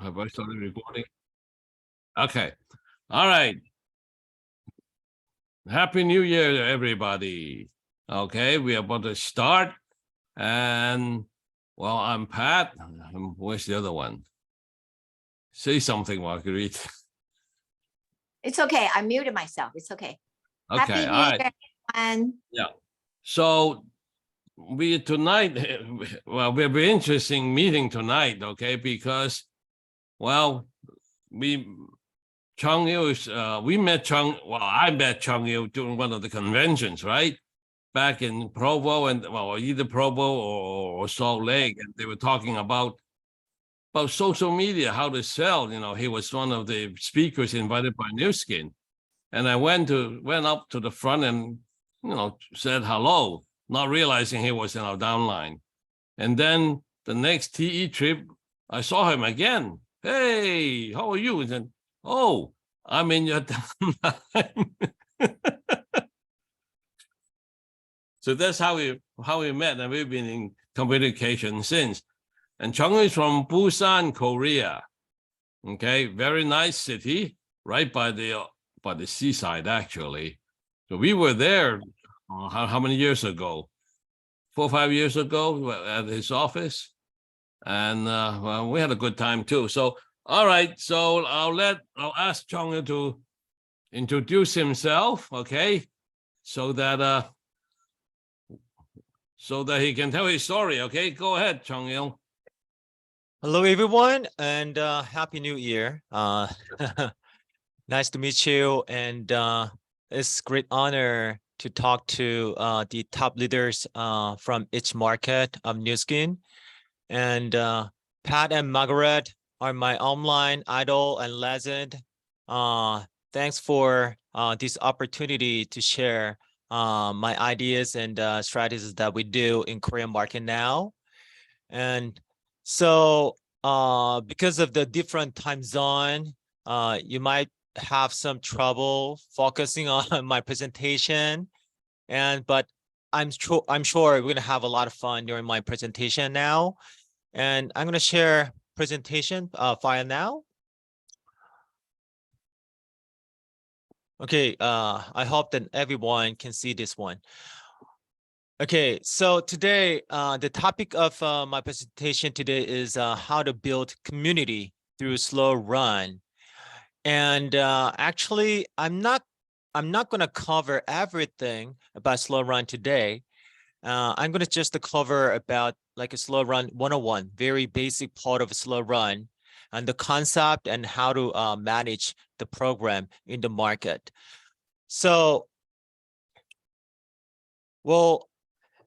Have I started recording? Okay. All right. Happy New Year, everybody. Okay, we are about to start. And, well, I'm Pat. Where's the other one? Say something, Marguerite. It's okay. I muted myself. It's okay. Okay, Happy New all right. Year, everyone. Yeah. So we tonight, well, we'll be interesting meeting tonight, okay? Because, well, Chungil is, we met I met Chungil during one of the conventions, right? Back in Provo and, well, either Provo or Salt Lake. And they were talking about social media, how to sell. You know, he was one of the speakers invited by New Skin. And I went up to the front and, said hello, not realizing he was in our downline. And then the next TE trip, I saw him again. Hey, how are you? And said, oh, I'm in your downline. So that's how we met, and we've been in communication since. And Chung is from Busan, Korea. Okay, very nice city, right by the seaside, actually. So we were there how many years ago? 4 or 5 years ago at his office, and well, we had a good time too. So all right, so I'll ask Chung to introduce himself, okay, so that he can tell his story. Okay, go ahead, Chungil. Hello, everyone, and Happy New Year. Nice to meet you, and it's a great honor to talk to the top leaders from each market of New Skin. And Pat and Margaret are my online idol and legend. Thanks for this opportunity to share my ideas and strategies that we do in Korean market now. And so because of the different time zone, you might have some trouble focusing on my presentation. But I'm sure we're going to have a lot of fun during my presentation now. And I'm going to share presentation file now. Okay, I hope that everyone can see this one. Okay, so today, the topic of my presentation today is how to build community through slow run. And actually, I'm not going to cover everything about slow run today. I'm going to just cover about like a slow run 101, very basic part of a slow run, and the concept and how to manage the program in the market. So, well,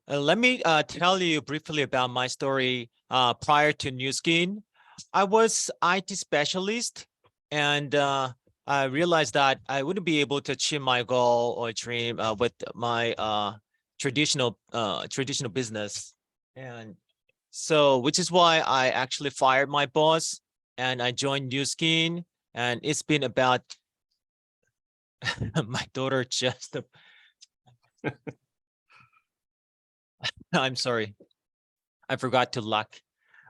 let me tell you briefly about my story. Prior to New Skin, I was IT specialist, and I realized that I wouldn't be able to achieve my goal or dream with my traditional business. And so, which is why I actually fired my boss and I joined New Skin. And it's been about my daughter just. I'm sorry, I forgot to lock.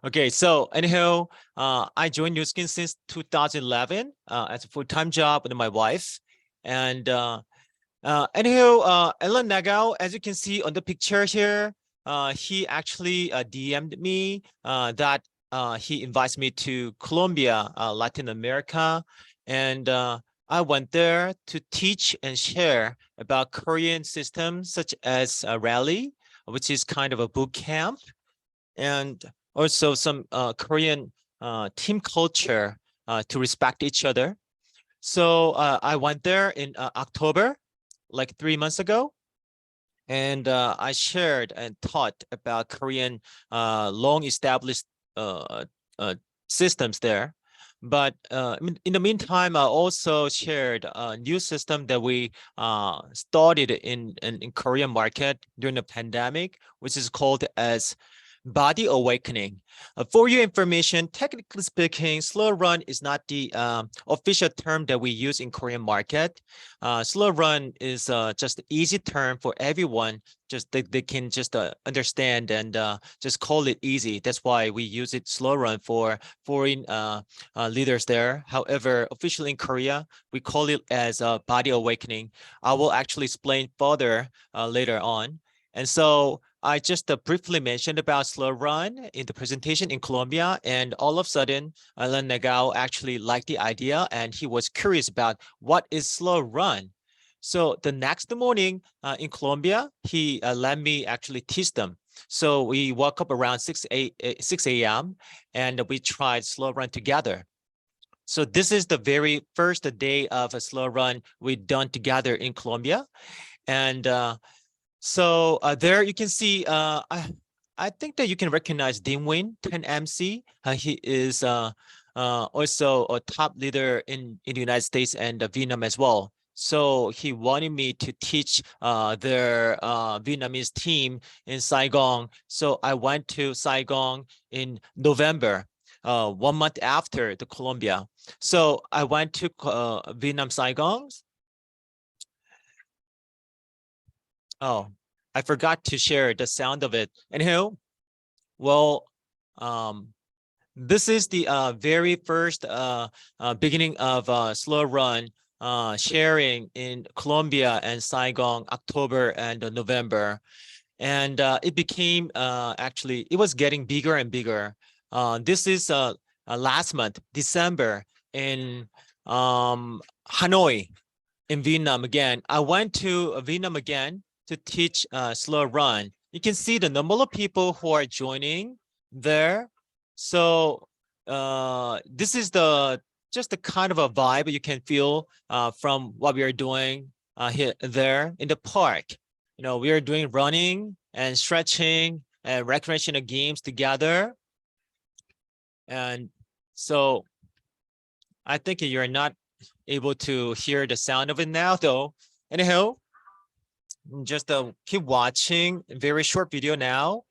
Okay, so anyhow, I joined New Skin since 2011 as a full-time job with my wife. And anyhow, Ellen Nagao, as you can see on the picture here, he actually DM'd me that he invites me to Colombia, Latin America. And I went there to teach and share about Korean systems such as Rally, which is kind of a boot camp, and also some Korean team culture to respect each other. So I went there in October, like 3 months ago, and I shared and taught about Korean long-established systems there. But in the meantime, I also shared a new system that we started in Korean market during the pandemic, which is called as body awakening. For your information, technically speaking, slow run is not the official term that we use in Korean market. Slow run is just an easy term for everyone. Just they can just understand and just call it easy. That's why we use it slow run for foreign leaders there. However, officially in Korea, we call it as body awakening. I will actually explain further later on. And so I just briefly mentioned about slow run in the presentation in Colombia, and all of a sudden, Alan Nagao actually liked the idea and he was curious about what is slow run. So the next morning in Colombia, he let me actually teach them. So we woke up around 6 a.m. and we tried slow run together. So this is the very first day of a slow run we done together in Colombia. And so there you can see, I think that you can recognize Dimwin 10MC. He is also a top leader in the United States and Vietnam as well. So he wanted me to teach their Vietnamese team in Saigon. So I went to Saigon in November, 1 month after the Colombia. So I went to Vietnam, Saigon. Oh, I forgot to share the sound of it. Anyhow, well, this is the very first beginning of slow run sharing in Colombia and Saigon, October and November. And it became actually, it was getting bigger and bigger. This is last month, December, in Hanoi, in Vietnam again. I went to Vietnam again to teach slow run. You can see the number of people who are joining there. So this is just the kind of a vibe you can feel from what we are doing here there in the park. You know, we are doing running and stretching and recreational games together. And so I think you're not able to hear the sound of it now though. Anyhow, just keep watching a very short video now.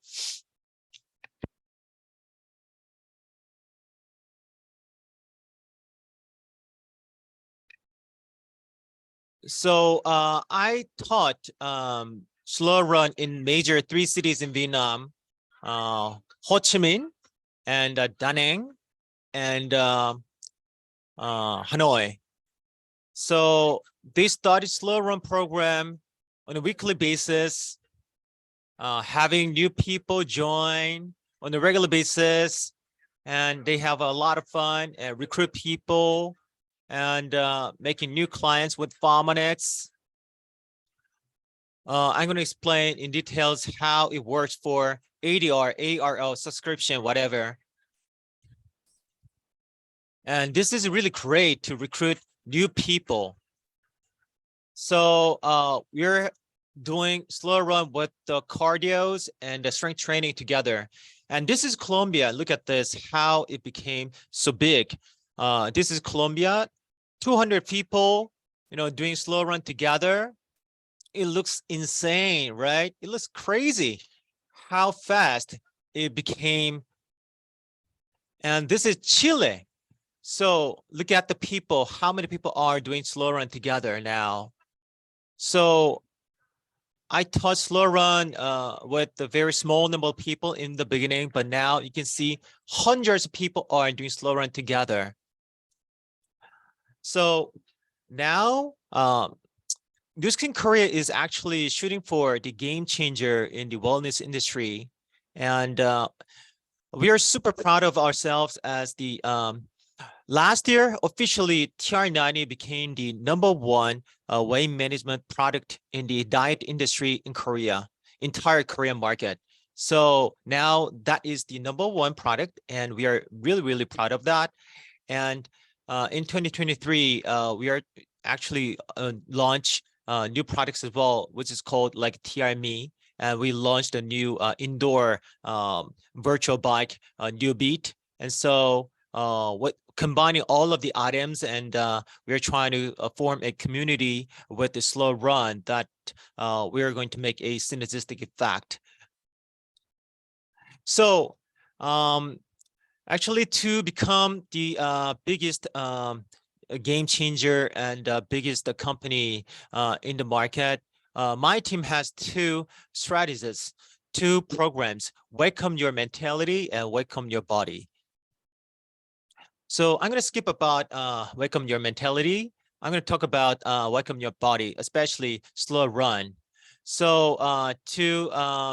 So I taught slow run in major 3 cities in Vietnam, Ho Chi Minh and Da Nang and Hanoi. So they started slow run program on a weekly basis, having new people join on a regular basis, and they have a lot of fun and recruit people and making new clients with Farmanex. I'm going to explain in details how it works for ADR, ARL, subscription, whatever. And this is really great to recruit new people. So we're doing slow run with the cardios and the strength training together. And this is Colombia. Look at this, how it became so big. This is Colombia, 200 people, you know, doing slow run together. It looks insane, right? It looks crazy how fast it became. And this is Chile. So look at the people, how many people are doing slow run together now. So I taught slow run with a very small number of people in the beginning, but now you can see hundreds of people are doing slow run together. So now Nu Skin Korea is actually shooting for the game changer in the wellness industry. And we are super proud of ourselves as the last year, officially TR90 became the #1 weight management product in the diet industry in Korea, entire Korean market. So now that is the #1 product, and we are really, really proud of that. And in 2023, we are actually launch new products as well, which is called like TRMe. And we launched a new indoor virtual bike, New Beat. And so combining all of the items, and we're trying to form a community with the slow run that we're going to make a synergistic effect. So actually to become the biggest game changer and biggest company in the market, my team has two strategies, two programs: welcome your mentality and welcome your body. So I'm going to skip about welcome your mentality. I'm going to talk about welcome your body, especially slow run. So to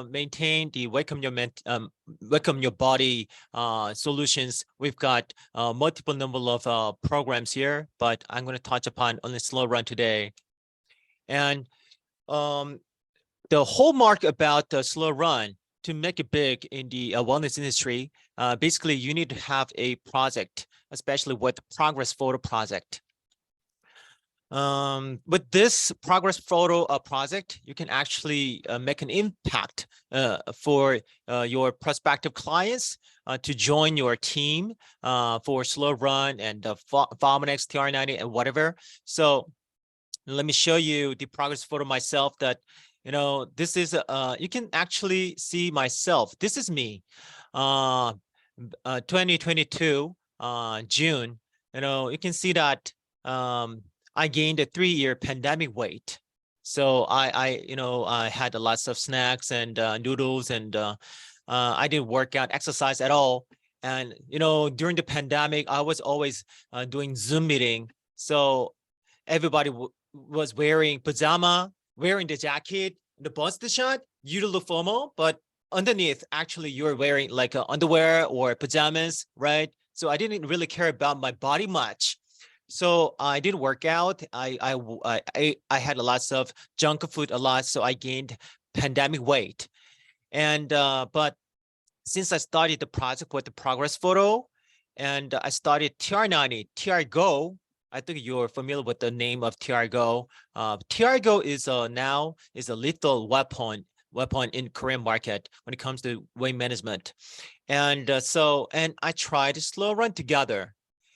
maintain the welcome your body solutions, we've got multiple number of programs here, but I'm going to touch upon only slow run today. And the hallmark about the slow run, to make it big in the wellness industry, basically you need to have a project, especially with progress photo project. With this progress photo project, you can actually make an impact for your prospective clients to join your team for slow run and Vominex, TR90 and whatever. So let me show you the progress photo myself. That, you know, this is you can actually see myself. This is me 2022 June. You know, you can see that I gained a 3-year pandemic weight. So I had lots of snacks and noodles, and I didn't work out, exercise at all. And you know, during the pandemic, I was always doing Zoom meeting. So everybody was wearing pajama, wearing the jacket, the bust shot, you to look formal, but underneath, actually, you're wearing like underwear or pajamas, right? So I didn't really care about my body much. So I didn't work out. I had lots of junk food a lot, so I gained pandemic weight. And but since I started the project with the progress photo, and I started TR90, TR Go. I think you're familiar with the name of TR Go. TR Go is now is a lethal weapon in Korean market when it comes to weight management. And and I tried slow run together.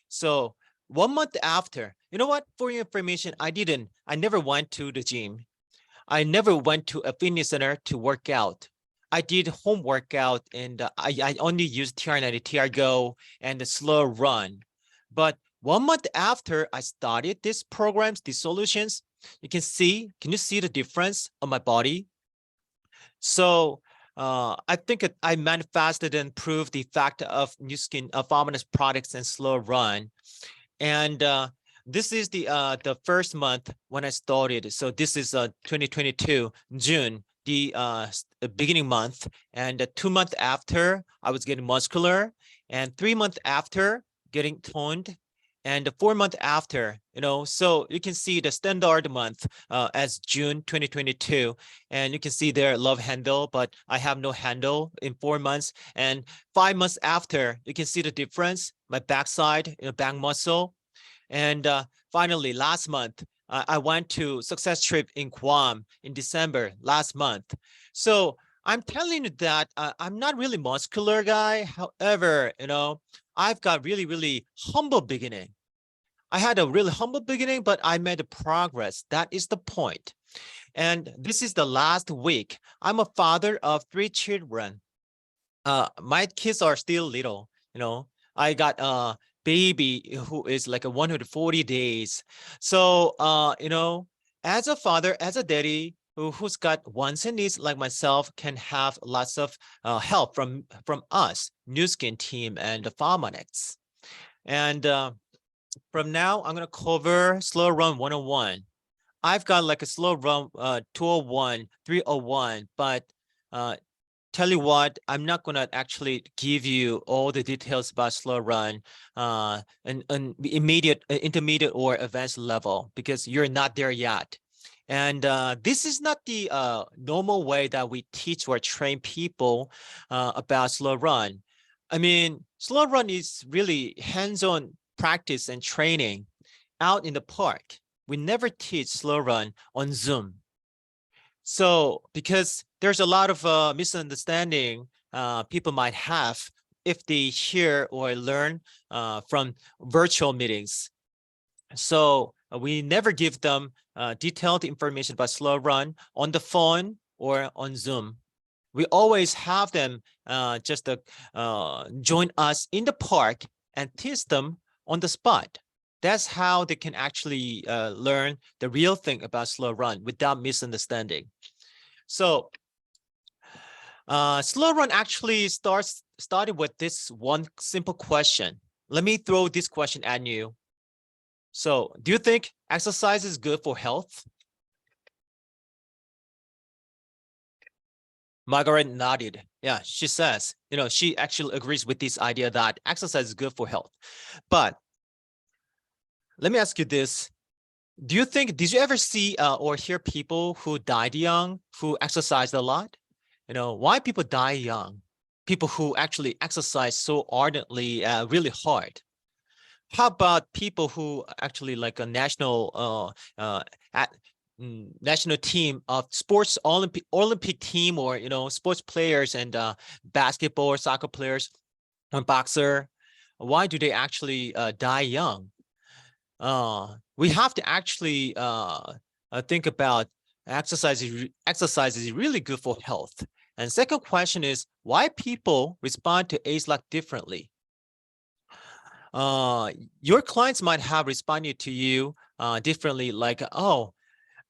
So 1 month after, you know what, for your information, I never went to the gym. I never went to a fitness center to work out. I did home workout, and I only used TR90, TR Go, and the slow run. But 1 month after I started these programs, these solutions, can you see the difference on my body? So I think I manifested and proved the fact of Nu Skin, Vominex products and slow run. And this is the first month when I started. So this is 2022 June, the beginning month, and 2 months after I was getting muscular, and 3 months after getting toned, and 4 months after, you know. So you can see the standard month as June 2022, and you can see there love handle, but I have no handle in 4 months. And 5 months after, you can see the difference, my backside, you know, back muscle. And finally, last month, I went to success trip in Guam in December last month. So I'm telling you that I'm not really muscular guy. However, you know, I've got really, really humble beginning. I had a really humble beginning, but I made a progress. That is the point. And this is the last week. I'm a father of 3 children. My kids are still little, you know. I got a baby who is like a 140 days. So, you know, as a father, as a daddy who's got wants and needs like myself, can have lots of help from us, Nu Skin team and the Vominex. And from now, I'm going to cover slow run 101. I've got like a slow run 201, 301, but tell you what, I'm not going to actually give you all the details about slow run and immediate, intermediate, or advanced level, because you're not there yet. And this is not the normal way that we teach or train people about slow run. I mean, slow run is really hands-on practice and training out in the park. We never teach slow run on Zoom. So because there's a lot of misunderstanding people might have if they hear or learn from virtual meetings. So we never give them detailed information about slow run on the phone or on Zoom. we always have them just join us in the park and teach them on the spot. That's how they can actually learn the real thing about slow run without misunderstanding. So slow run actually started with this one simple question. Let me throw this question at you. So do you think exercise is good for health? Margaret nodded. Yeah, she says, she actually agrees with this idea that exercise is good for health. But let me ask you this. Did you ever see or hear people who died young, who exercised a lot? Why people die young? People who actually exercise so ardently, really hard. How about people who actually like a national national team of sports Olympic team, or sports players and basketball or soccer players or boxer? Why do they actually die young? We have to actually think about exercise is really good for health. And second question is, why people respond to age-lock differently? Your clients might have responded to you differently, like, oh,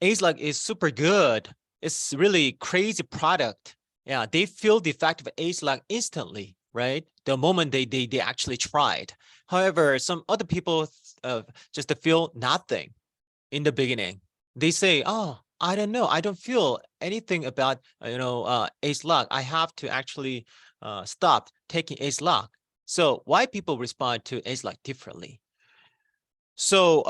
age-lock is super good. It's really crazy product. Yeah, they feel the effect of age-lock instantly, right? The moment they actually tried. However, some other people just feel nothing in the beginning. They say, oh, I don't know. I don't feel anything about, age-lock. I have to actually stop taking age-lock. So why people respond to age-lock differently? So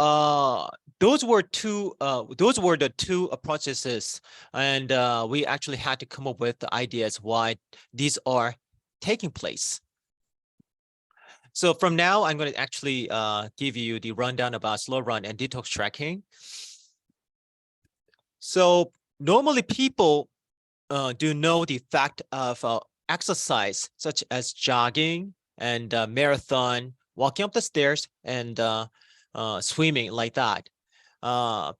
those were the two processes, and we actually had to come up with the ideas why these are taking place. So from now, I'm going to actually give you the rundown about slow run and detox tracking. So normally people do know the fact of exercise, such as jogging and marathon, walking up the stairs, and swimming like that.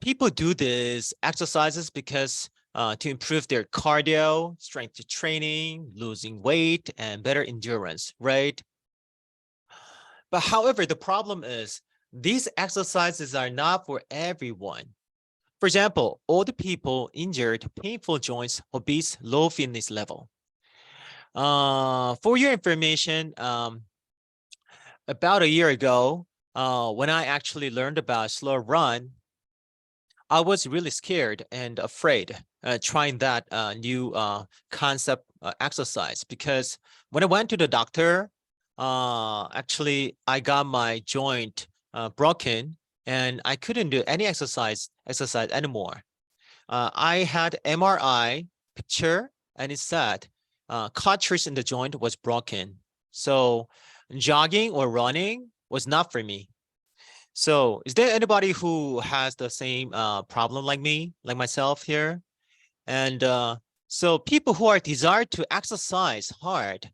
People do these exercises because to improve their cardio, strength training, losing weight, and better endurance, right? But however, the problem is these exercises are not for everyone. For example, older people, injured, painful joints, obese, low fitness level. For your information, about a year ago, when I actually learned about slow run, I was really scared and afraid trying that new concept exercise, because when I went to the doctor, actually I got my joint broken and I couldn't do any exercise anymore. I had MRI picture and it said cartilage in the joint was broken. So jogging or running was not for me. So is there anybody who has the same problem like me, like myself here? And so people who are desired to exercise hard,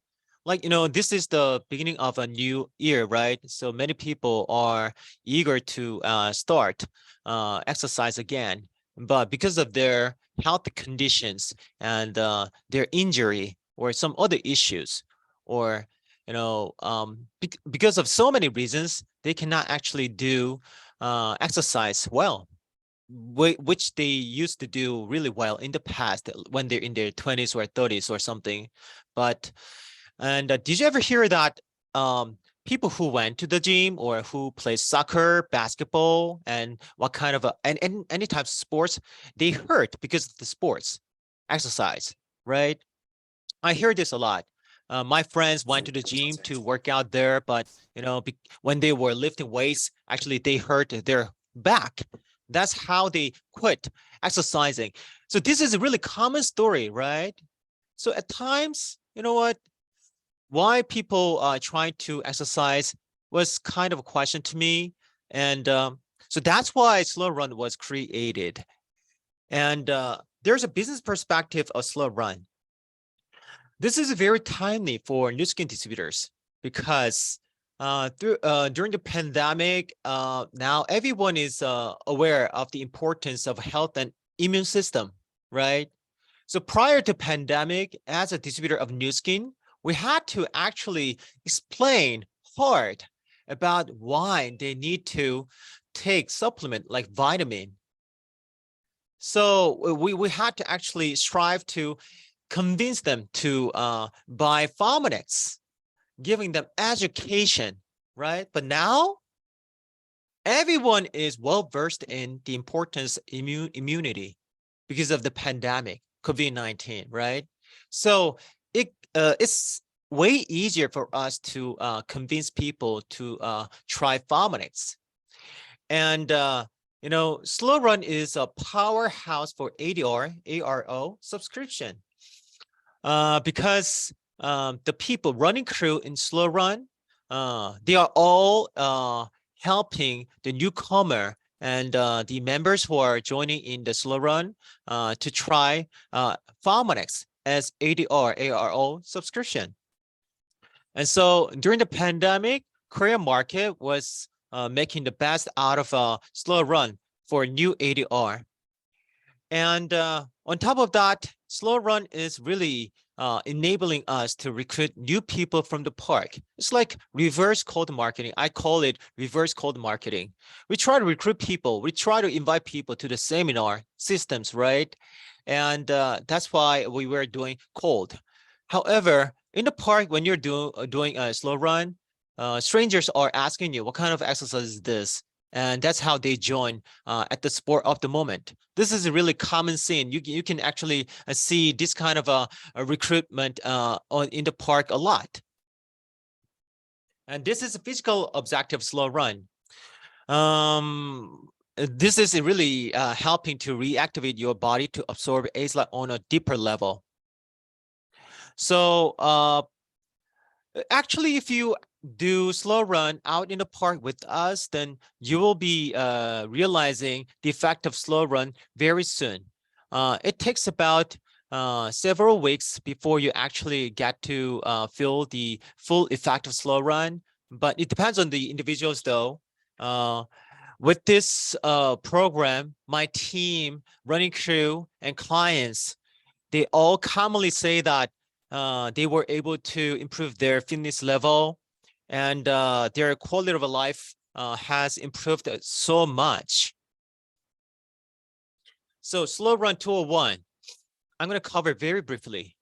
like, this is the beginning of a new year, right? So many people are eager to start exercise again, but because of their health conditions and their injury or some other issues, or because of so many reasons, they cannot actually do exercise well, which they used to do really well in the past when they're in their 20s or 30s or something. And did you ever hear that people who went to the gym or who play soccer, basketball, and what kind of and any type of sports, they hurt because of the sports exercise, right? I hear this a lot. My friends went to the gym to work out there, but when they were lifting weights, actually they hurt their back. That's how they quit exercising. So this is a really common story, right? So at times, why people try to exercise was kind of a question to me. And so that's why Slow Run was created. And there's a business perspective of Slow Run. This is very timely for new skin distributors because during the pandemic, now everyone is aware of the importance of health and immune system, right? So prior to pandemic, as a distributor of Nu Skin, we had to actually explain hard about why they need to take supplement like vitamin. So we had to actually strive to convince them to buy Pharmanex, giving them education, right? But now everyone is well versed in the importance of immunity because of the pandemic, COVID-19, right? So it's way easier for us to convince people to try Pharmanex. And you know, Slow Run is a powerhouse for ADR, ARO subscription. Because the people running crew in Slow Run, they are all helping the newcomer and the members who are joining in the Slow Run to try Pharmanex as ADR, ARO subscription. And so during the pandemic, Korean market was making the best out of Slow Run for new ADR. And on top of that, Slow Run is really enabling us to recruit new people from the park. It's like reverse cold marketing. I call it reverse cold marketing. We try to recruit people. We try to invite people to the seminar systems, right? And that's why we were doing cold. However, in the park, when you're doing a Slow Run, strangers are asking you, what kind of exercise is this? And that's how they join at the sport of the moment. This is a really common scene. You can actually see this kind of a recruitment in the park a lot. And this is a physical objective Slow Run. This is really helping to reactivate your body to absorb ASLAC on a deeper level. So actually, if you do Slow Run out in the park with us, then you will be realizing the effect of Slow Run very soon. It takes about several weeks before you actually get to feel the full effect of Slow Run, but it depends on the individuals though. With this program, my team, running crew, and clients, they all commonly say that they were able to improve their fitness level, and their quality of life has improved so much. So Slow Run 201, I'm going to cover very briefly.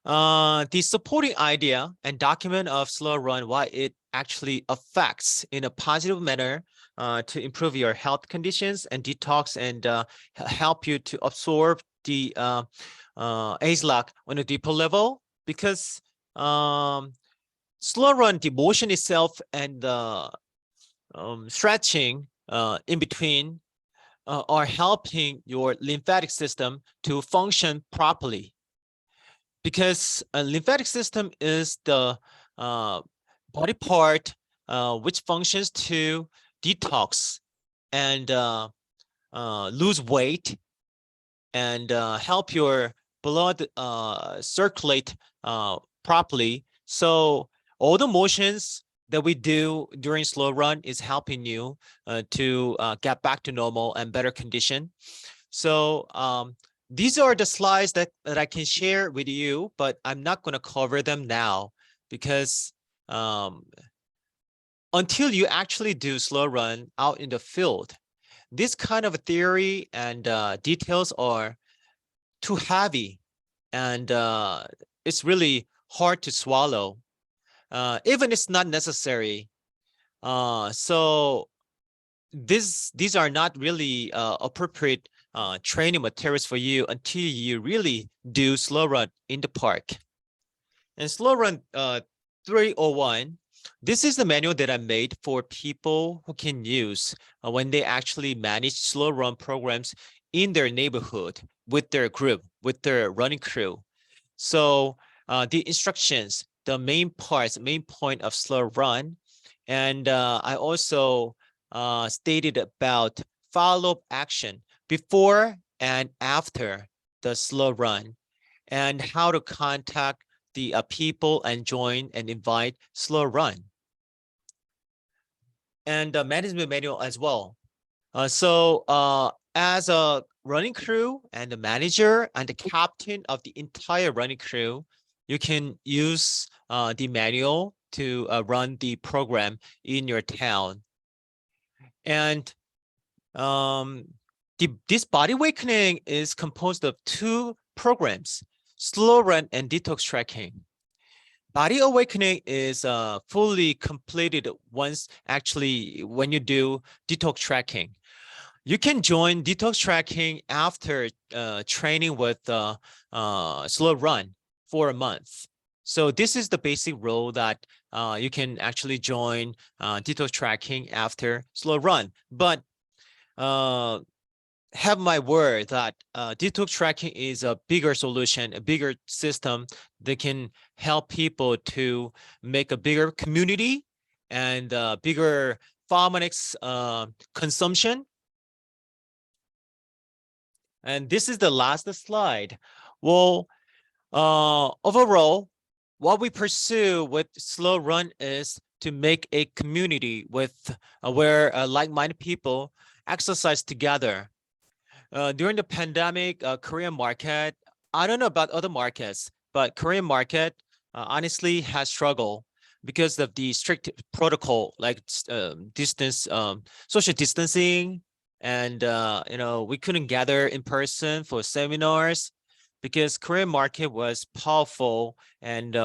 The supporting idea and document of Slow Run, why it actually affects in a positive manner to improve your health conditions and detox and help you to absorb the ASLAC on a deeper level, because Slow Run, the motion itself and the stretching in between are helping your lymphatic system to function properly. Because a lymphatic system is the body part which functions to detox and lose weight and help your blood circulate properly. So all the motions that we do during Slow Run is helping you to get back to normal and better condition. So these are the slides that I can share with you, but I'm not going to cover them now because until you actually do Slow Run out in the field, this kind of theory and details are too heavy, and it's really hard to swallow. Even it's not necessary. So these are not really appropriate training materials for you until you really do Slow Run in the park. And Slow Run 301, this is the manual that I made for people who can use when they actually manage Slow Run programs in their neighborhood with their group, with their running crew. So the instructions, the main parts, main point of Slow Run. And I also stated about follow-up action before and after the Slow Run, and how to contact the people and join and invite Slow Run. And the management manual as well. So as a running crew and the manager and the captain of the entire running crew, you can use the manual to run the program in your town. And this body awakening is composed of 2 programs, slow run and detox tracking. Body awakening is fully completed once actually when you do detox tracking. You can join detox tracking after training with slow run for a month. So this is the basic rule that you can actually join detox tracking after slow run. But have my word that detox tracking is a bigger solution, a bigger system that can help people to make a bigger community and bigger pharmaceutics consumption. And this is the last slide. Well, overall, what we pursue with Slow Run is to make a community with where like-minded people exercise together. During the pandemic, Korean market, I don't know about other markets, but Korean market honestly has struggled because of the strict protocol, like social distancing, and we couldn't gather in person for seminars because Korean market was powerful and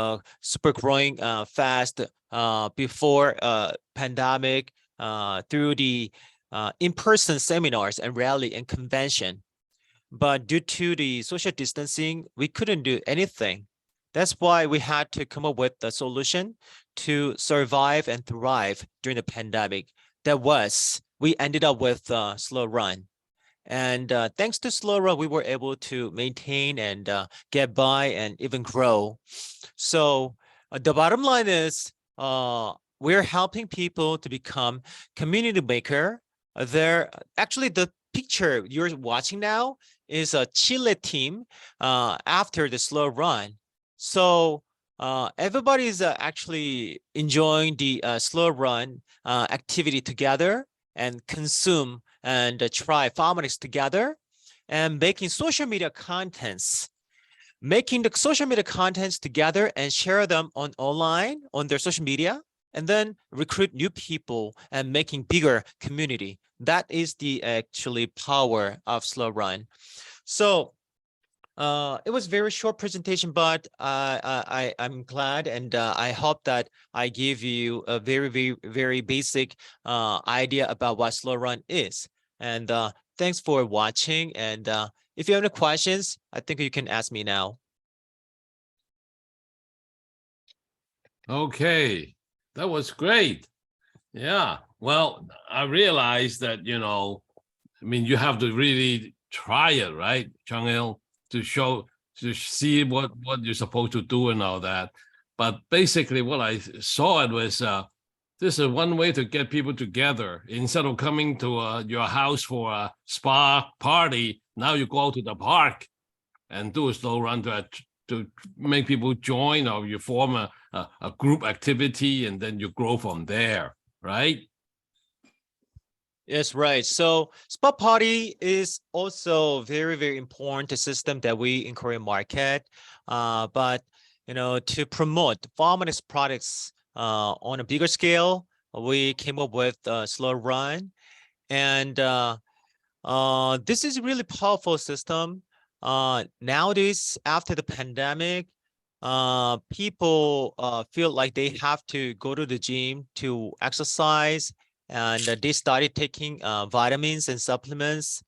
super growing fast before pandemic through the in-person seminars and rally and convention. But due to the social distancing, we couldn't do anything. That's why we had to come up with a solution to survive and thrive during the pandemic. We ended up with Slow Run. And thanks to Slow Run, we were able to maintain and get by and even grow. So the bottom line is we're helping people to become community maker. Actually, the picture you're watching now is a Chile team after the Slow Run. So everybody is actually enjoying the Slow Run activity together and consume and try pharmaceutics together and making social media contents. Making the social media contents together and share them online on their social media, and then recruit new people and making bigger community. That is the actually power of Slow Run. So it was very short presentation, but I'm glad and I hope that I give you a very basic idea about what Slow Run is. And thanks for watching. And if you have any questions, I think you can ask me now. Okay, that was great. Yeah, well, I realized that, you have to really try it, right, Chungil, to see what you're supposed to do and all that. But basically what I saw it was this is one way to get people together. Instead of coming to your house for a spa party, now you go to the park and do a slow run to make people join, or you form a group activity and then you grow from there, right? Yes, right. So spot party is also very important system that we in Korean market. But to promote pharmaceutical products on a bigger scale, we came up with Slow Run, and this is a really powerful system. Nowadays, after the pandemic, people feel like they have to go to the gym to exercise, and they started taking vitamins and supplements.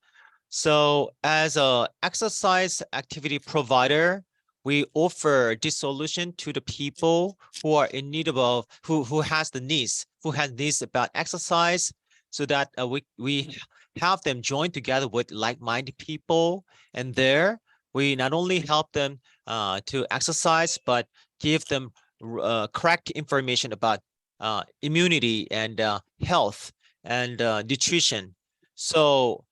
So as a exercise activity provider, we offer this solution to the people who are in need of who has needs about exercise, so that we have them join together with like-minded people. And there we not only help them to exercise, but give them correct information about immunity and health and nutrition. So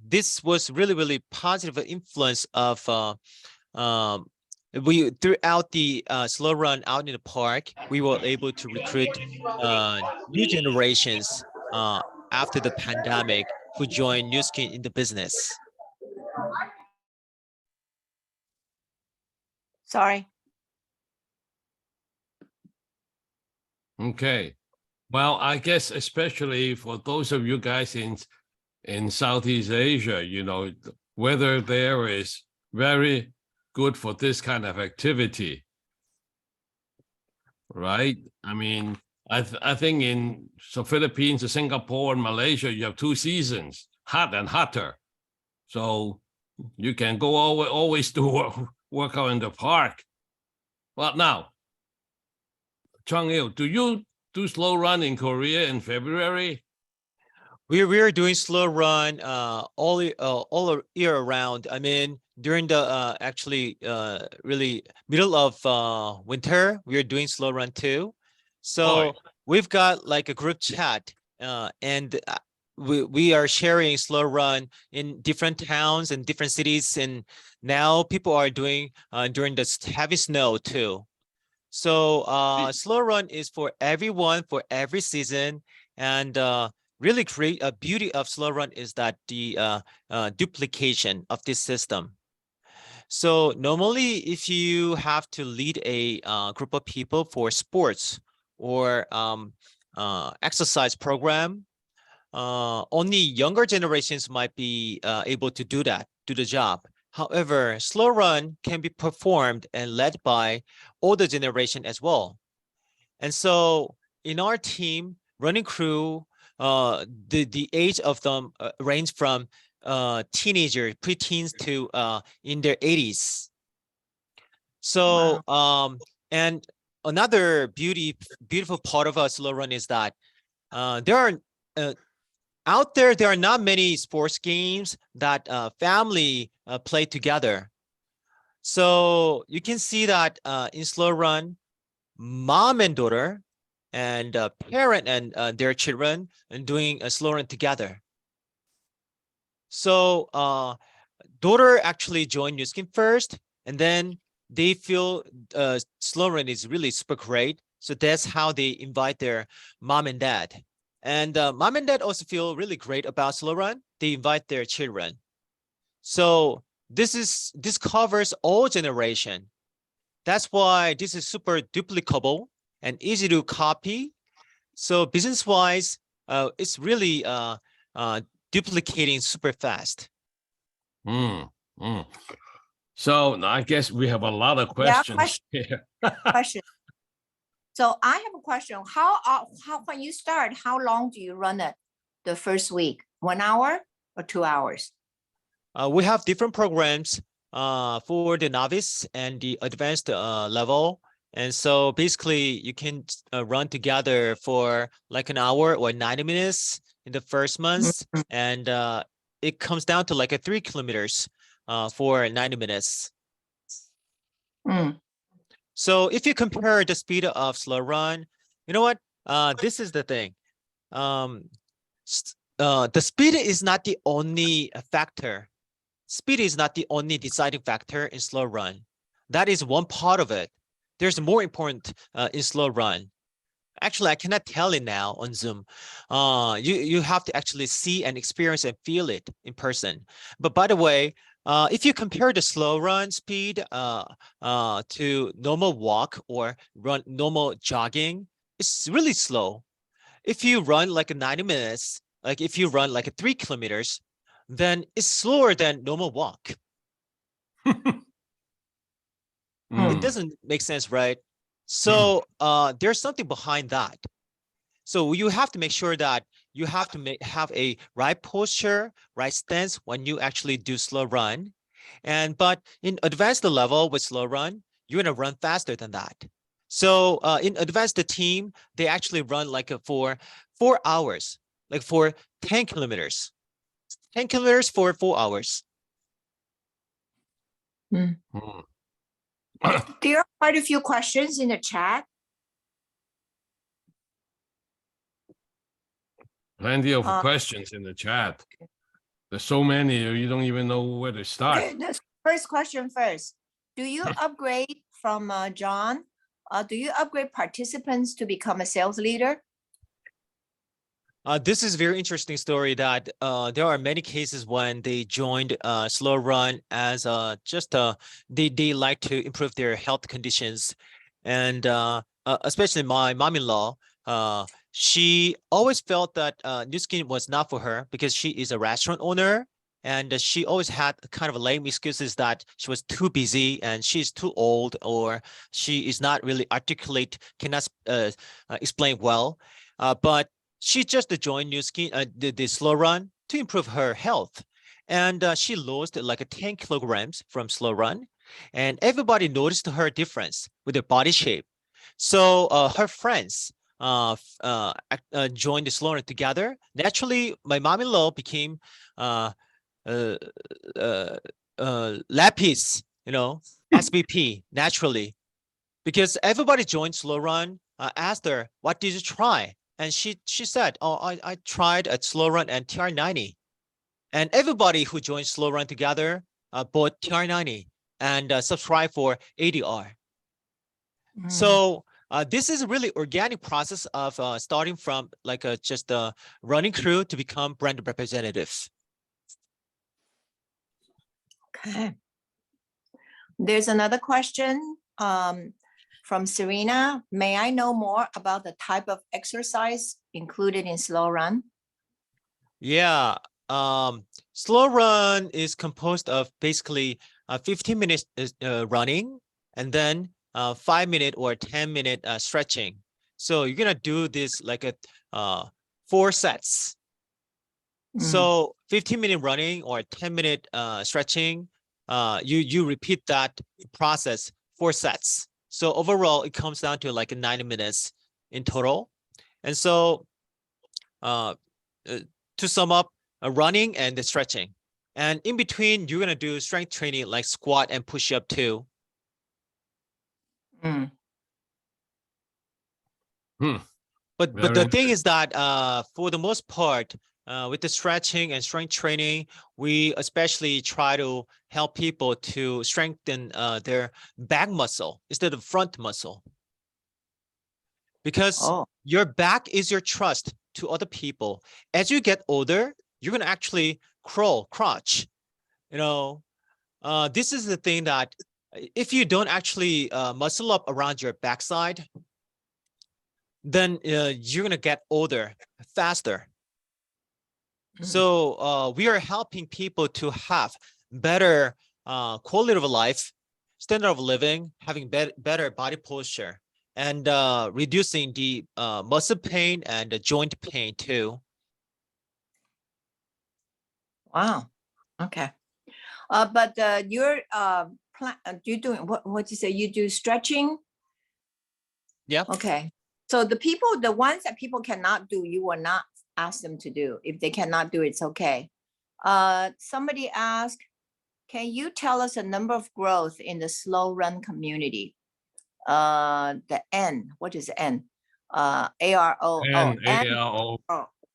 this was really positive influence of we throughout the Slow Run out in the park. We were able to recruit new generations after the pandemic who joined Nu Skin in the business. Sorry. Okay. Well, I guess especially for those of you guys in Southeast Asia, you know, weather there is very good for this kind of activity, right? I mean, I think in Philippines, Singapore, and Malaysia, you have 2 seasons, hot and hotter. So you can go always do work out in the park. Well, now, Chungil, do you do slow run in Korea in February? We're doing slow run all year around. I mean, during the actually really middle of winter, we're doing slow run too. So we've got like a group chat and we are sharing slow run in different towns and different cities, and now people are doing during the heavy snow too. So slow run is for everyone for every season, and really great beauty of slow run is that the duplication of this system. So normally, if you have to lead a group of people for sports or exercise program, only younger generations might be able to do the job. However, slow run can be performed and led by older generation as well. And so in our team, running crew, the age of them range from teenager, preteens to in their 80s. So and another beautiful part of a slow run is that there are out there are not many sports games that family play together. So you can see that in slow run, mom and daughter and parent and their children and doing a slow run together. So daughter actually joined Nu Skin first, and then they feel slow run is really super great. So that's how they invite their mom and dad. And mom and dad also feel really great about slow run. They invite their children. So this covers all generation. That's why this is super duplicable and easy to copy. So business wise, it's really duplicating super fast. So I guess we have a lot of questions here. Question. So I have a question. How when you start, how long do you run it the first week? 1 hour or 2 hours? We have different programs for the novice and the advanced level. And so basically you can run together for like an hour or 90 minutes in the first month. And it comes down to like a 3 kilometers for 90 minutes. So if you compare the speed of slow run, you know what? This is the thing. The speed is not the only factor. Speed is not the only deciding factor in slow run. That is one part of it. There's more important in slow run. Actually, I cannot tell it now on Zoom. You have to actually see and experience and feel it in person. But by the way, if you compare the slow run speed to normal walk or normal jogging, it's really slow. If you run like a 90 minutes, like if you run like a 3 kilometers, then it's slower than normal walk. It doesn't make sense, right? So there's something behind that. So you have to make sure that you have to have a right posture, right stance when you actually do slow run. But in advanced level with slow run, you're gonna run faster than that. So in advanced team, they actually run like for 4 hours, like for 10 kilometers. 10 kilometers for 4 hours. There are quite a few questions in the chat. Plenty of questions in the chat. There's so many, you don't even know where to start. Okay, the first question first. Do you upgrade from John? Do you upgrade participants to become a sales leader? This is a very interesting story that there are many cases when they joined Slow Run as just they like to improve their health conditions, and especially my mom-in-law, she always felt that New Skin was not for her because she is a restaurant owner, and she always had kind of lame excuses that she was too busy and she's too old or she is not really articulate, cannot explain well, but she just joined New Skin, the Slow Run to improve her health. And she lost like 10 kilograms from Slow Run. And everybody noticed her difference with her body shape. So her friends joined the Slow Run together. Naturally, my mom-in-law became uh, uh, Lapis, SBP, naturally. Because everybody joined Slow Run, asked her, what did you try? And she said, oh, I tried a Slow Run and TR90. And everybody who joined Slow Run together bought TR90 and subscribed for ADR. So this is a really organic process of starting from like just a running crew to become brand representative. Okay. There's another question from Serena. May I know more about the type of exercise included in Slow Run? Yeah, Slow Run is composed of basically 15 minutes running and then 5-minute or 10-minute stretching. So you're gonna do this like a 4 sets. So 15-minute running or 10-minute stretching, you repeat that process 4 sets. So overall, it comes down to like 90 minutes in total. And so to sum up, running and the stretching. And in between, you're gonna do strength training like squat and push up too. But the thing is that for the most part, with the stretching and strength training, we especially try to help people to strengthen their back muscle instead of front muscle. Because your back is your trust to other people. As you get older, you're gonna actually crouch. This is the thing that if you don't actually muscle up around your backside, then you're gonna get older faster. So we are helping people to have better quality of life, standard of living, having better body posture, and reducing the muscle pain and the joint pain too. Wow. Okay. But you're you doing what you say? You do stretching? Yeah. Okay. So the ones that people cannot do, you will not ask them to do. If they cannot do, it's okay. Somebody asked, can you tell us a number of growth in the Slow Run community? The N, what is N? ARO. ARO.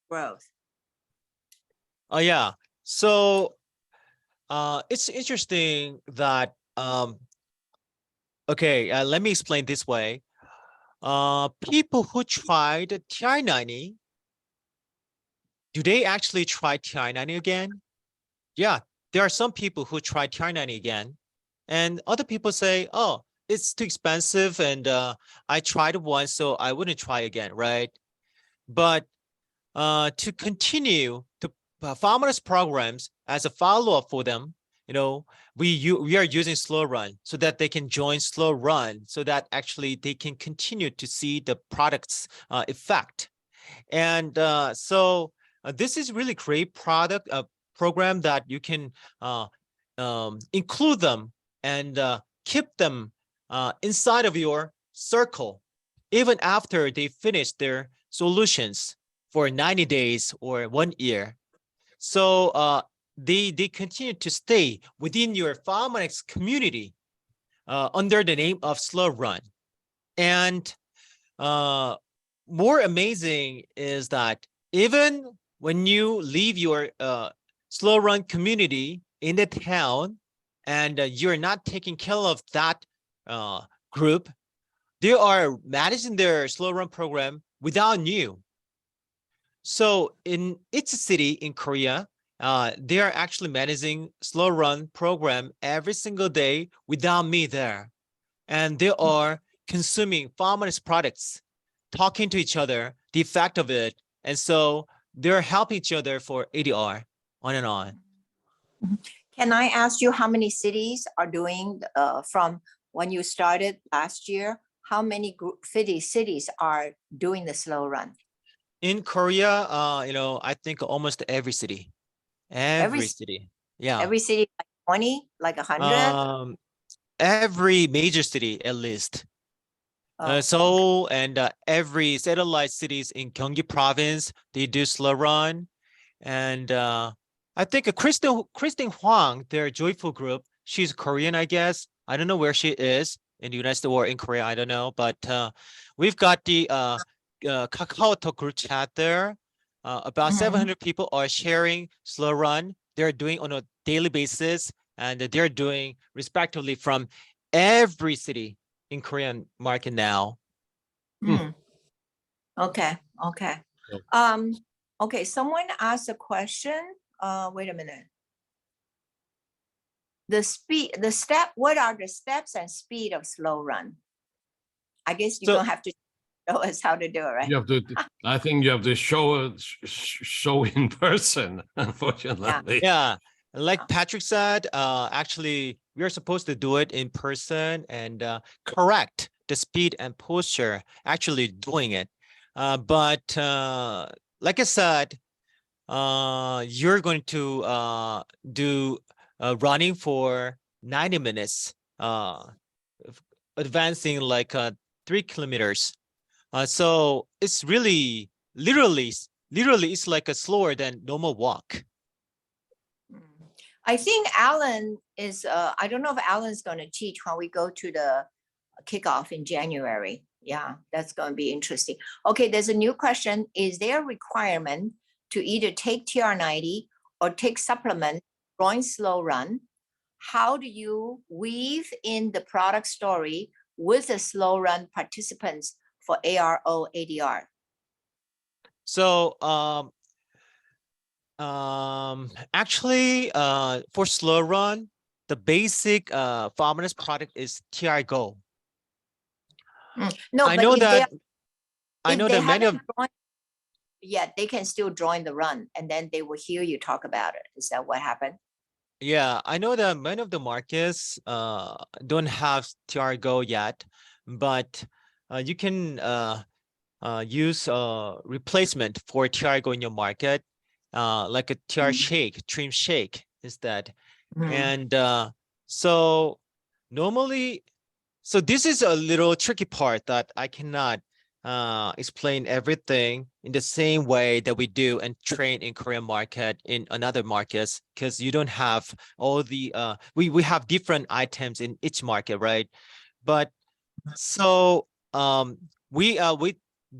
Growth. Oh yeah. So it's interesting that okay, let me explain this way. People who tried TR90, do they actually try TR90 again? Yeah, there are some people who try TR90 again, and other people say, oh, it's too expensive and I tried it once, so I wouldn't try again, right? But to continue to farmers programs as a follow-up for them, we are using Slow Run so that they can join Slow Run so that actually they can continue to see the product's effect. And so this is really great product program that you can include them and keep them inside of your circle even after they finish their solutions for 90 days or 1 year. So they continue to stay within your Pharmanex community under the name of Slow Run. And more amazing is that even when you leave your Slow Run community in the town and you're not taking care of that group, they are managing their Slow Run program without you. So in each city in Korea, they are actually managing slow run program every single day without me there. And they are consuming farmers' products, talking to each other, the effect of it. And so they're helping each other for ADR, on and on. Can I ask you how many cities are doing from when you started last year? How many cities are doing the slow run? In Korea, I think almost every city, every c- city. Yeah. Every city like 20, like 100? Every major city at least. Oh, Seoul and every satellite cities in Gyeonggi province, they do slow run. And I think Kristen Huang, their joyful group, she's Korean, I guess. I don't know where she is in the United States or in Korea, I don't know. But we've got the KakaoTalk group chat there. About Mhm. 700 people are sharing slow run. They're doing on a daily basis, and they're doing respectively from every city in Korean market now. Mm. Okay, okay. Yep. Okay, someone asked a question. Wait a minute. What are the steps and speed of slow run? I guess you So don't have to show us how to do it, right? You have to, I think you have to show in person, unfortunately. yeah, like Yeah. Patrick said, actually we are supposed to do it in person and correct the speed and posture, actually doing it. But like I said, you're going to do running for 90 minutes, advancing like 3 kilometers. So it's really literally it's like a slower than normal walk. Mm. I think Alan is, I don't know if Alan's going to teach when we go to the kickoff in January. Yeah, that's going to be interesting. Okay, there's a new question. Is there a requirement to either take TR90 or take supplement growing slow run? How do you weave in the product story with the slow run participants for ARO ADR? So actually for slow run, the basic farmers product is TR Go. No, I but know if they that I know they that many of haven't joined yet, they can still join the run, and then they will hear you talk about it. Is that what happened? yeah, I know that many of the markets don't have TR Go yet, but you can use replacement for TR Go in your market, like a TR shake, trim shake instead. Mhm. And so normally, so this is a little tricky part that I cannot explain everything in the same way that we do and train in Korean market in another markets, because you don't have all the we have different items in each market, right? But so we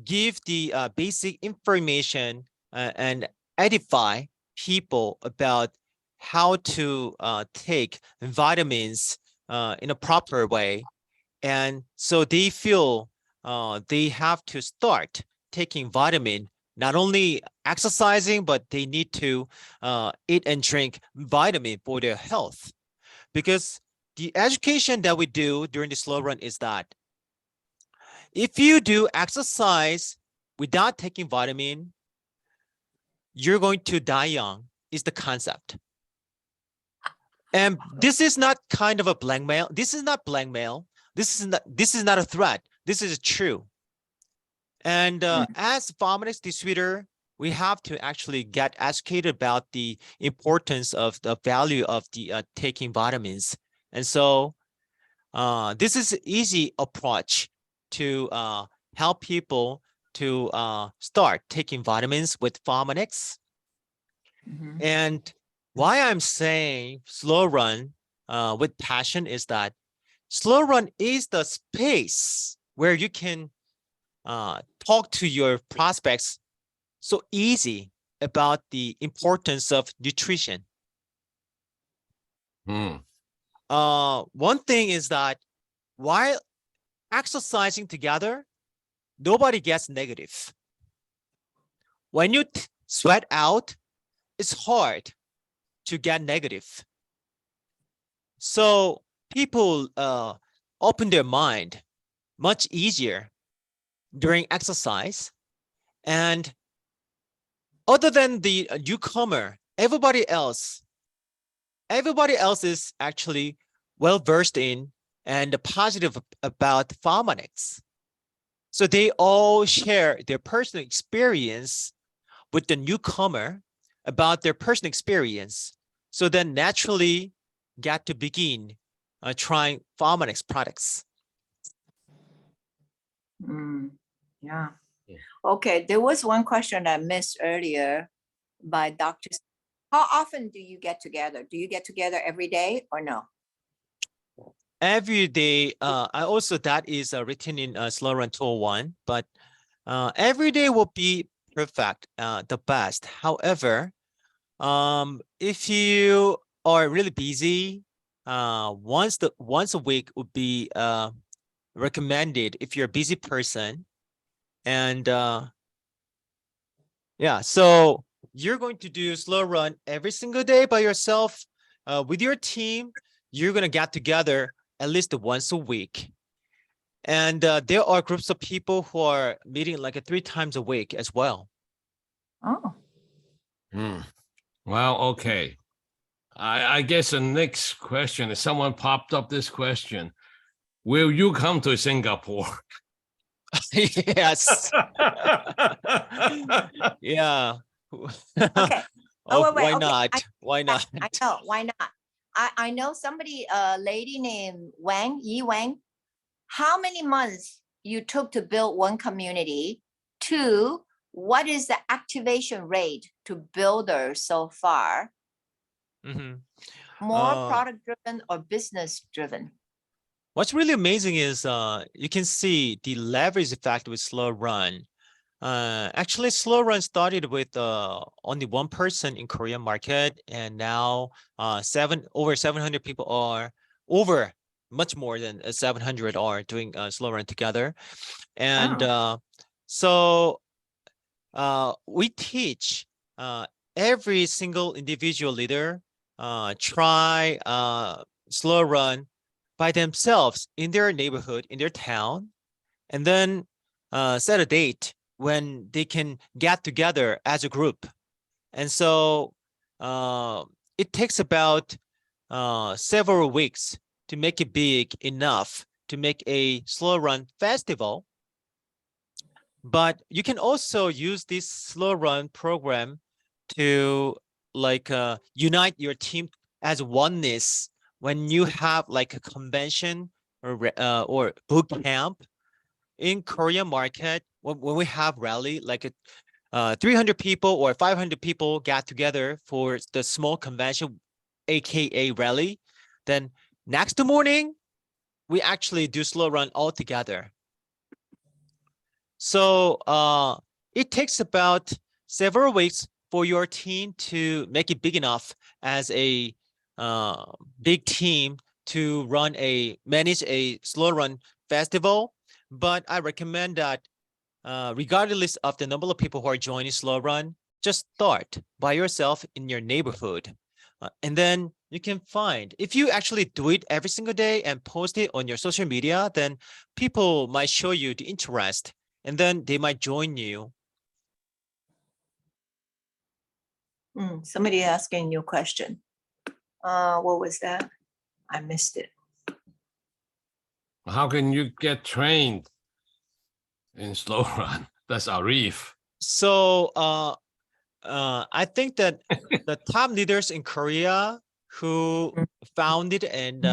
give the basic information and edify people about how to take vitamins in a proper way, and so they feel they have to start taking vitamin, not only exercising, but they need to eat and drink vitamin for their health. Because the education that we do during the slow run is that if you do exercise without taking vitamin, you're going to die young, is the concept. And this is not kind of a blackmail. This is not blackmail. This is not a threat. This is true. And as pharmacist distributor, we have to actually get educated about the importance of the value of the taking vitamins. And so this is an easy approach to help people to start taking vitamins with Pharmanex. Mhm. And why I'm saying slow run with passion is that slow run is the space where you can talk to your prospects so easy about the importance of nutrition. Hmm. One thing is that while exercising together, nobody gets negative. when you sweat out, it's hard to get negative. So people open their mind much easier during exercise. And other than the newcomer, everybody else is actually well versed in and positive about harmonics. So they all share their personal experience with the newcomer about their personal experience. So then naturally get to begin trying harmonics products. Yeah. Yeah. Okay, there was one question I missed earlier by Dr. How often do you get together? Do you get together every day or no? Every day, I also, that is written in Slow Run 201, but every day will be perfect, the best. However, if you are really busy, once a week would be recommended if you're a busy person. And yeah, so you're going to do slow run every single day by yourself. With your team, you're going to get together at least once a week. And there are groups of people who are meeting like 3 times a week as well. Oh, Well, okay. I guess the next question is, someone popped up this question. Will you come to Singapore? Yes. Yeah. okay. Oh, wait, why okay. not? Why not? I know, why not? I know somebody, a lady named Yi Wang. How many months you took to build one community? 2, what is the activation rate to builders so far? Mhm. More Uh, product driven or business driven? What's really amazing is you can see the leverage effect with slow run. Actually, slow run started with only one person in Korean market, and now over 700 people are over, much more than 700 are doing slow run together. And Oh. so we teach every single individual leader try slow run by themselves in their neighborhood, in their town, and then set a date when they can get together as a group. And so it takes about several weeks to make it big enough to make a slow run festival. But you can also use this slow run program to like unite your team as oneness when you have like a convention or boot camp in Korean market. When we have rally, like 300 people or 500 people got together for the small convention, aka rally, then next morning we actually do slow run all together. So it takes about several weeks for your team to make it big enough as a big team to manage a slow run festival. But I recommend that regardless of the number of people who are joining slow run, just start by yourself in your neighborhood. And then you can find, if you actually do it every single day and post it on your social media, then people might show you the interest and then they might join you. Somebody asking you a question. What was that? I missed it. How can you get trained in slow run? That's Arif. So I think that the top leaders in Korea who founded and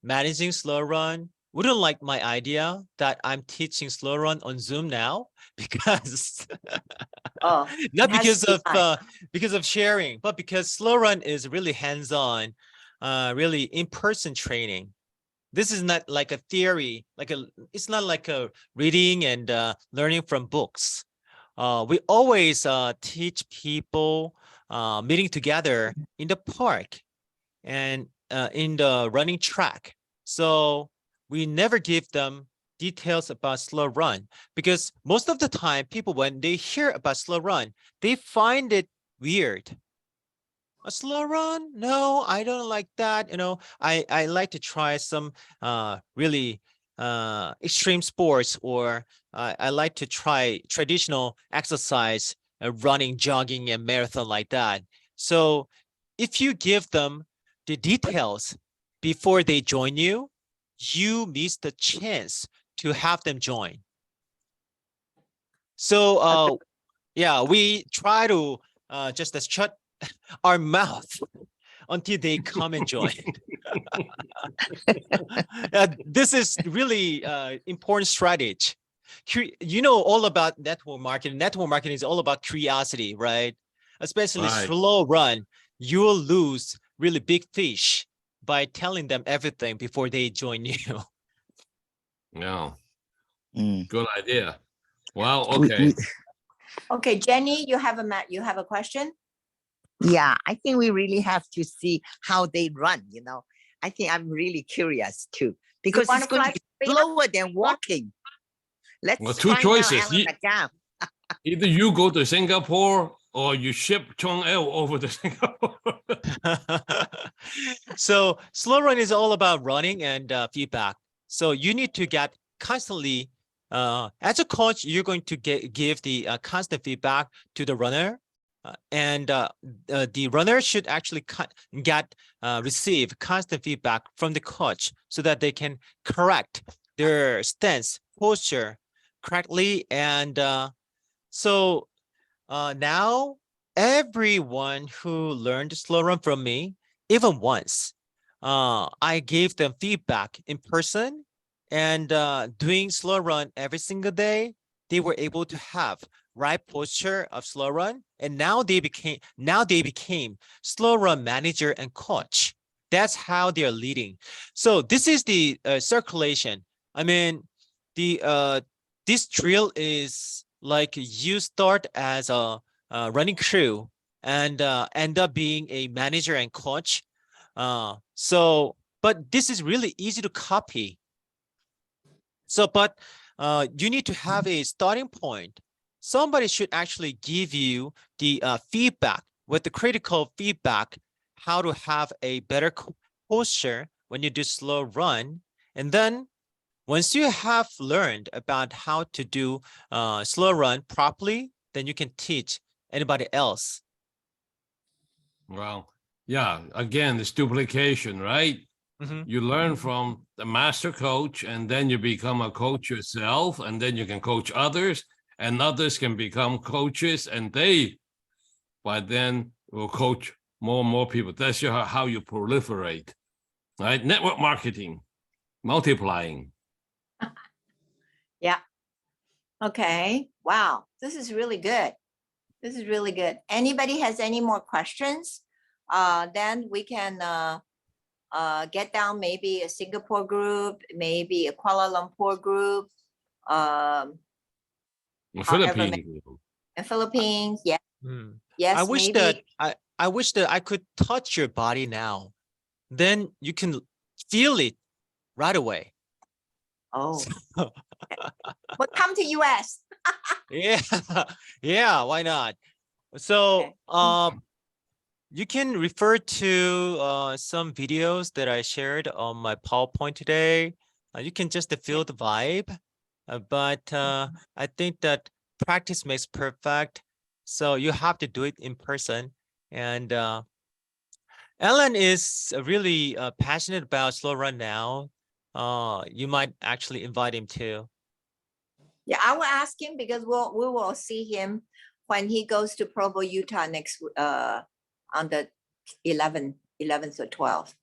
managing slow run wouldn't like my idea that I'm teaching slow run on Zoom now, because Oh, not it has to be live. because of sharing, but because slow run is really hands-on, really in-person training. This is not like a theory, it's not like a reading and learning from books. We always teach people meeting together in the park and in the running track. So we never give them details about slow run, because most of the time people, when they hear about slow run, they find it weird. A slow run? No, I don't like that. I like to try some really extreme sports, or I like to try traditional exercise, running, jogging, and marathon like that. So if you give them the details before they join you, you miss the chance to have them join. So yeah, we try to just shut our mouth until they come and join. This is really important strategy. You know all about network marketing. Network marketing is all about curiosity, right? Especially Right. slow run, you will lose really big fish by telling them everything before they join you. Yeah, Mm. good idea. Well, We- okay. we- Okay, Jenny, you have a question? yeah, I think we really have to see how they run, I think I'm really curious too, because wanna it's going to fly be Korea? slower than walking. Let's Well, two find choices. out, Alan McGowan. Either you go to Singapore or you ship Chungil over to Singapore. So slow run is all about running and feedback. So you need to get constantly, as a coach, you're going to give the constant feedback to the runner. And the runner should actually receive constant feedback from the coach so that they can correct their stance, posture correctly. And so now everyone who learned slow run from me, even once, I gave them feedback in person, and doing slow run every single day, they were able to have right posture of slow run, and now they became slow run manager and coach. That's how they are leading. So this is the circulation. I mean, this drill is like you start as a running crew and end up being a manager and coach. But this is really easy to copy. But you need to have a starting point. Somebody should actually give you the feedback with the critical feedback, how to have a better posture when you do slow run. And then once you have learned about how to do slow run properly, then you can teach anybody else. Well, yeah, again, it's duplication, right? Mhm. You learn from the master coach, and then you become a coach yourself, and then you can coach others, and others can become coaches, and they, by then, will coach more and more people. That's how you proliferate, right? Network marketing, multiplying. Yeah. Okay. Wow. This is really good. This is really good. Anybody has any more questions? Then we can get down maybe a Singapore group, maybe a Kuala Lumpur group, however Philippines. in Philippines. Yeah. Mm. Yes. I wish maybe. that I wish that I could touch your body now. Then you can feel it right away. Oh. Well, come to US. Yeah, yeah, why not? So Okay. you can refer to some videos that I shared on my PowerPoint today. You can just feel the vibe, but I think that practice makes perfect. So you have to do it in person. And Ellen is really passionate about slow run now. You might actually invite him too. Yeah, I will ask him because we will see him when he goes to Provo, Utah next on the 11th or 12th.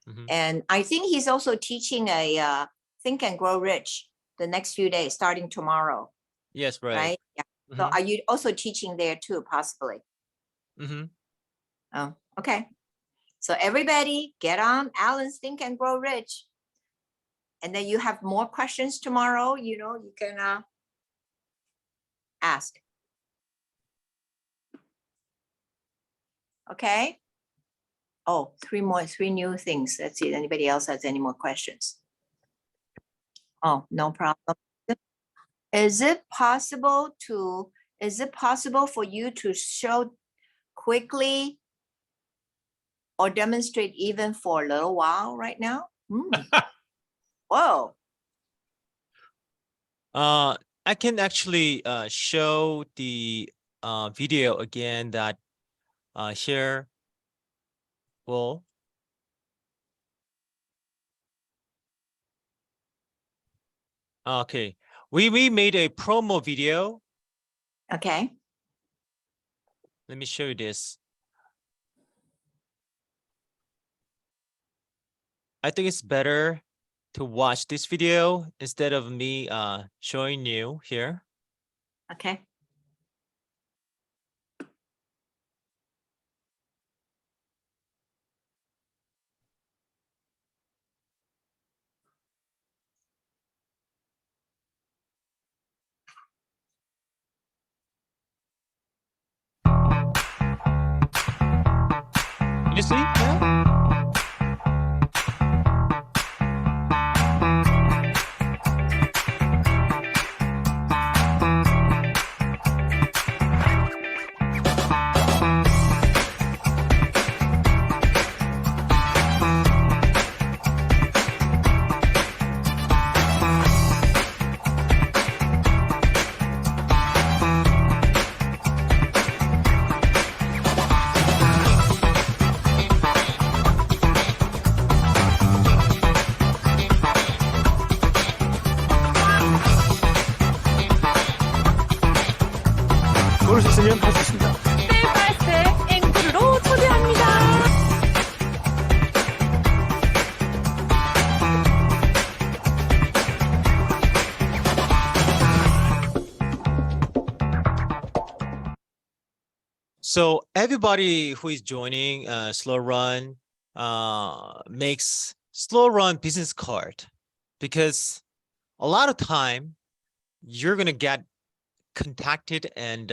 Mhm. And I think he's also teaching a Think and Grow Rich the next few days, starting tomorrow, Yes, right. right? Yeah. So Mhm. are you also teaching there too, possibly? Mhm. Oh, okay. So everybody get on Alan's Think and Grow Rich. And then you have more questions tomorrow, you can ask. Okay. Oh, three new things. Let's see if anybody else has any more questions. Oh, no problem. Is it possible for you to show quickly or demonstrate even for a little while right now? Whoa. I can actually show the video again that here will. Okay, we made a promo video. Okay. Let me show you this. I think it's better to watch this video instead of me showing you here. Okay. You see? Yeah. 걸을 수 있으면 할 수 있습니다. 셀파스 앵글로 초대합니다. So everybody who is joining Slow Run makes Slow Run business card, because a lot of time you're gonna get contacted and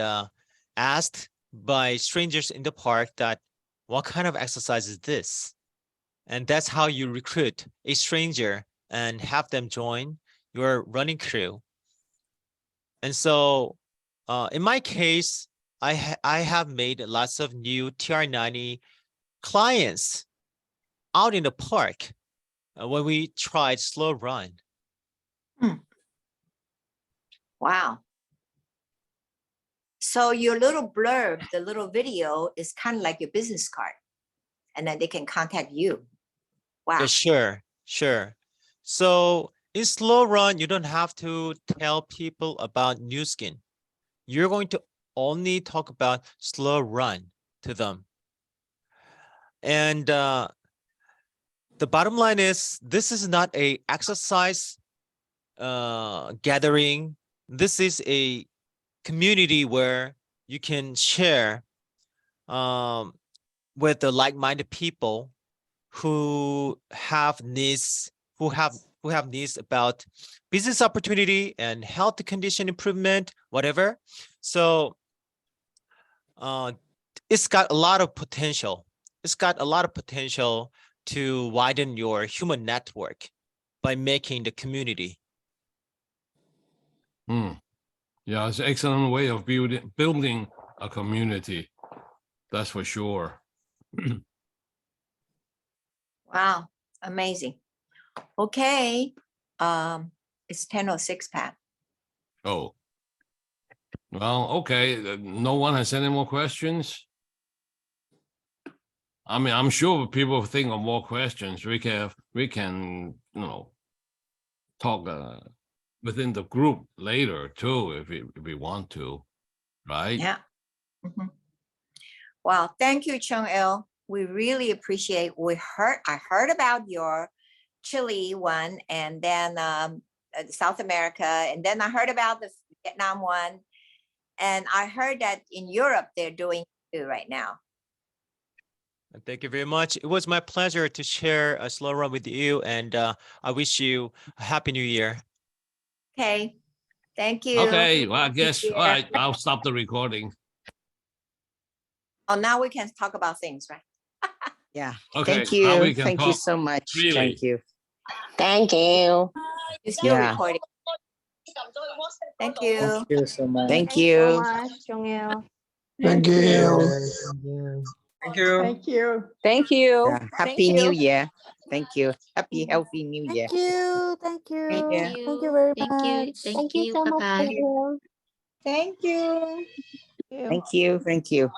asked by strangers in the park that what kind of exercise is this? And that's how you recruit a stranger and have them join your running crew. And so in my case, I have made lots of new TR90 clients out in the park when we tried Slow Run. Wow. So your little blurb, the little video is kind of like your business card, and then they can contact you. Wow. Yeah, sure, sure. So in Slow Run, you don't have to tell people about New Skin. You're going to only talk about Slow Run to them. And the bottom line is, this is not a exercise gathering. This is a community where you can share with the like-minded people who have needs, who have needs about business opportunity and health condition improvement, whatever. So it's got a lot of potential. It's got a lot of potential to widen your human network by making the community. Yeah, it's an excellent way of building a community. That's for sure. Wow. Amazing. Okay. It's 10:06, Pat. Oh. Well, okay. No one has any more questions? I mean, I'm sure people think of more questions. We can, you know, talk within the group later too, if we want to, right? Yeah. Mhm. Wow. Thank you, Chungil. We really appreciate. I heard about your Chile one, and then South America, and then I heard about the Vietnam one, and I heard that in Europe they're doing it too right now. Thank you very much. It was my pleasure to share a Slow Run with you, and I wish you a Happy New Year. Okay. Thank you. Okay, well, I guess, Yeah. all right, I'll stop the recording. Oh, now we can talk about things, right? Yeah. Okay, Thank now we you. can Thank you talk so much. freely. Thank you. Thank you. You're still Yeah. recording. Thank you. Thank you so much. Thank Thanks so you. much, Chungil. Thank you. Thank you. Thank you. Thank you. Yeah. Happy you. New Year. Thank you. Happy, healthy New Year. Thank you. Thank you. Thank Thank you very Thank you. much. Thank you so much. Thank you. Thank you. Thank you.